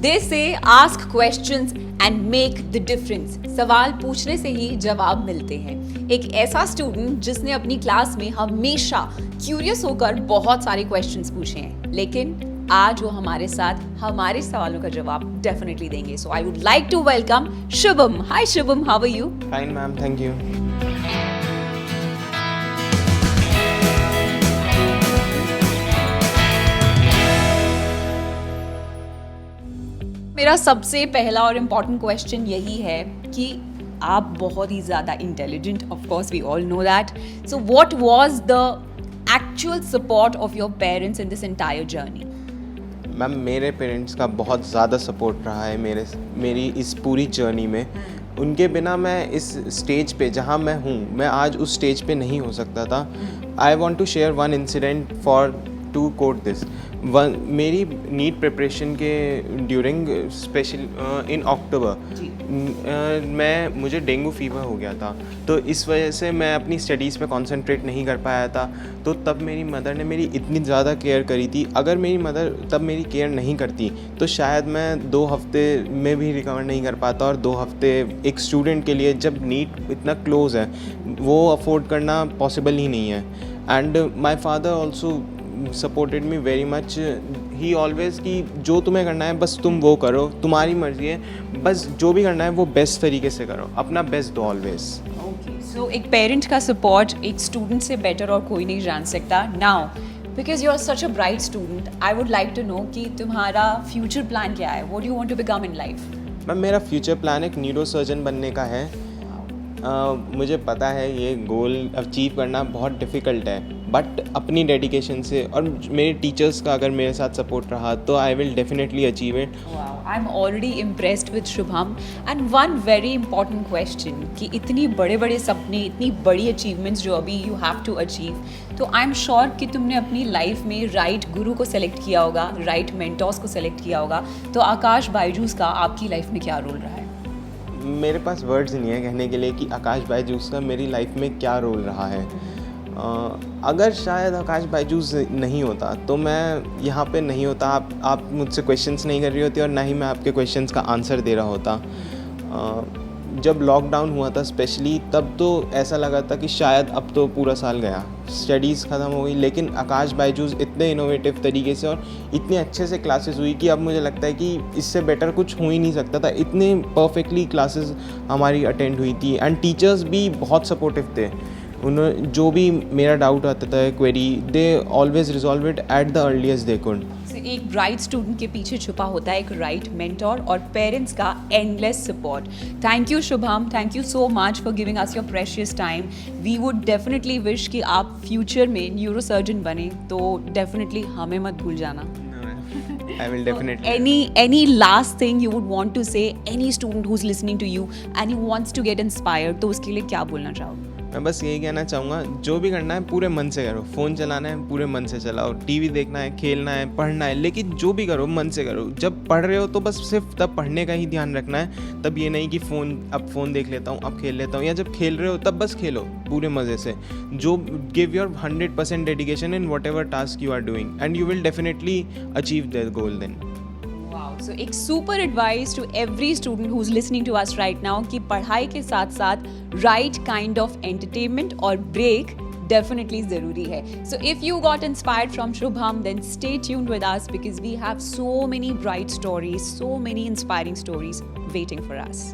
They say ask questions and make the difference. सवाल पूछने से ही जवाब मिलते हैं. एक ऐसा स्टूडेंट जिसने अपनी क्लास में हमेशा क्यूरियस होकर बहुत सारे क्वेश्चंस पूछे हैं, लेकिन आज वो हमारे साथ हमारे सवालों का जवाब डेफिनेटली देंगे. So I would like to welcome Shubham. Hi Shubham, how are you? Fine ma'am, thank you. मेरा सबसे पहला और इम्पॉर्टेंट क्वेश्चन यही है कि आप बहुत ही ज़्यादा intelligent, of course we all know that. So what was the actual support of your parents in this entire journey? Ma'am, मेरे पेरेंट्स का बहुत ज़्यादा सपोर्ट रहा है मेरी इस पूरी जर्नी में. उनके बिना मैं इस स्टेज पे जहाँ मैं हूँ, मैं आज उस स्टेज पे नहीं हो सकता था. I want to share one incident for to quote this. मेरी नीट प्रिपरेशन के ड्यूरिंग स्पेशल इन अक्टूबर मुझे डेंगू फीवर हो गया था. तो इस वजह से मैं अपनी स्टडीज़ पे कंसंट्रेट नहीं कर पाया था. तो तब मेरी मदर ने मेरी इतनी ज़्यादा केयर करी थी. अगर मेरी मदर तब मेरी केयर नहीं करती तो शायद मैं 2 हफ्ते में भी रिकवर नहीं कर पाता. और 2 हफ्ते एक स्टूडेंट के लिए, जब नीट इतना क्लोज है, वो अफोर्ड करना पॉसिबल ही नहीं है. And my father also supported me very much. He always कि जो तुम्हें करना है बस तुम वो करो, तुम्हारी मर्जी है, बस जो भी करना है वो बेस्ट तरीके से करो, अपना बेस्ट दो ऑलवेज. सो एक पेरेंट का सपोर्ट एक स्टूडेंट से बेटर और कोई नहीं जान सकता. Now because you are such a bright student, I would like to know कि तुम्हारा फ्यूचर प्लान क्या है. What do you want to become in life? Ma'am, मेरा फ्यूचर प्लान एक न्यूरो सर्जन बनने का है. मुझे पता है ये गोल अचीव करना बहुत डिफ़िकल्ट है, बट अपनी डेडिकेशन से और मेरे टीचर्स का अगर मेरे साथ सपोर्ट रहा तो I will definitely achieve it. I am already impressed with Shubham. And one very important question कि इतनी बड़े बड़े सपने, इतनी बड़ी अचीवमेंट्स जो अभी यू हैव टू अचीव, तो आई एम श्योर कि तुमने अपनी लाइफ में राइट गुरु को सेलेक्ट किया होगा, राइट मेंटर्स को सेलेक्ट किया होगा. तो आकाश बायजूस का आपकी लाइफ में क्या रोल रहा है? मेरे पास वर्ड्स नहीं है कहने के लिए कि आकाश बायजूस का मेरी लाइफ में क्या रोल रहा है. अगर शायद आकाश बायजूस नहीं होता तो मैं यहाँ पे नहीं होता. आप मुझसे क्वेश्चंस नहीं कर रही होती और ना ही मैं आपके क्वेश्चंस का आंसर दे रहा होता. जब लॉकडाउन हुआ था स्पेशली, तब तो ऐसा लगा था कि शायद अब तो पूरा साल गया, स्टडीज़ ख़त्म हो गई. लेकिन आकाश बायजूस इतने इनोवेटिव तरीके से और इतने अच्छे से क्लासेस हुई कि अब मुझे लगता है कि इससे बेटर कुछ हो ही नहीं सकता था. इतने परफेक्टली क्लासेस हमारी अटेंड हुई थी एंड टीचर्स भी बहुत सपोर्टिव थे. उन्होंने जो भी मेरा डाउट आता था, query, they always resolve it at the earliest they could. एक ब्राइट स्टूडेंट के पीछे छुपा होता है एक राइट मेंटोर और पेरेंट्स का endless support. Thank you Shubham, thank you so much for giving us your precious time. We would definitely wish कि आप फ्यूचर में न्यूरो सर्जन बने, तो डेफिनेटली हमें मत भूल जाना. I will definitely. Any last thing you would want to say any student who's listening to you and he wants to get inspired, तो उसके लिए क्या बोलना चाहोगे? मैं बस यही कहना चाहूँगा, जो भी करना है पूरे मन से करो. फ़ोन चलाना है पूरे मन से चलाओ, टीवी देखना है, खेलना है, पढ़ना है, लेकिन जो भी करो मन से करो. जब पढ़ रहे हो तो बस सिर्फ तब पढ़ने का ही ध्यान रखना है. तब ये नहीं कि अब फ़ोन देख लेता हूँ, अब खेल लेता हूँ. या जब खेल रहे हो तब बस खेलो पूरे मज़े से. जो give your 100% dedication in whatever task you are doing and you will definitely achieve that goal then. So एक super advice to every student who is listening to us right now कि पढ़ाई के साथ साथ right kind of entertainment और break definitely ज़रूरी है. So if you got inspired from Shubham, then stay tuned with us because we have so many bright stories, so many inspiring stories waiting for us.